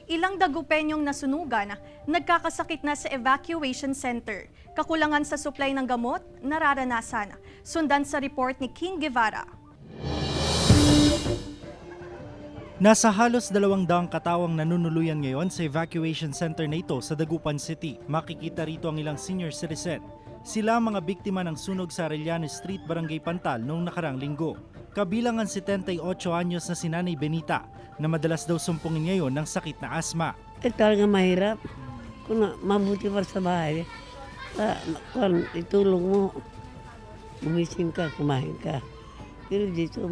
Ilang dagupenyong nasunugan, nagkakasakit na sa evacuation center. Kakulangan sa supply ng gamot, nararanasan. Sundan sa report ni King Guevara. Nasa halos 200 katawang nanunuluyan ngayon sa evacuation center na ito sa Dagupan City. Makikita rito ang ilang senior citizen. Sila ang mga biktima ng sunog sa Arellano Street, Barangay Pantal noong nakarang linggo. Kabilang ang 78 anyos na si Nanay Benita na madalas daw sumpungin ngayon ng sakit na asma. Talaga mahirap. Kung mabuti pa sa bahay, kung itulong mo, gumising ka, kumain ka. Pero dito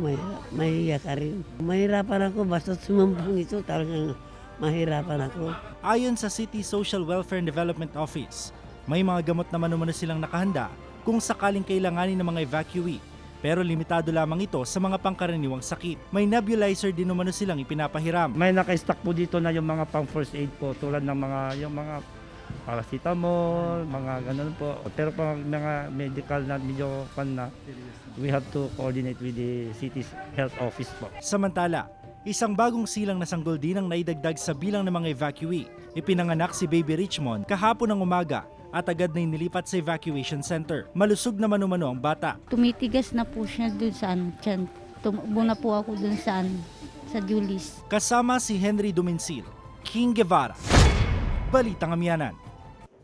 mahiya ka rin. Mahirapan ako, basta sumumpong ito, talagang mahirapan ako. Ayon sa City Social Welfare and Development Office, may mga gamot naman umano silang nakahanda kung sakaling kailanganin ng mga evacuee. Pero limitado lamang ito sa mga pangkaraniwang sakit. May nebulizer din umano silang ipinapahiram. May naka-stock po dito na yung mga pang first aid po tulad ng yung mga paracetamol, mga ganun po. Pero pag mga medical na medyo na, we have to coordinate with the city's health office po. Samantala, isang bagong silang na sanggol din ang naidagdag sa bilang ng mga evacuee. Ipinanganak si Baby Richmond kahapon ng umaga at agad na inilipat sa evacuation center. Malusog naman umano ang bata. Tumitigas na po siya dun sa tiyan. Tumubo na po ako dun sa Julis. Kasama si Henry Dumensil, King Guevara, Balitang Amiyanan.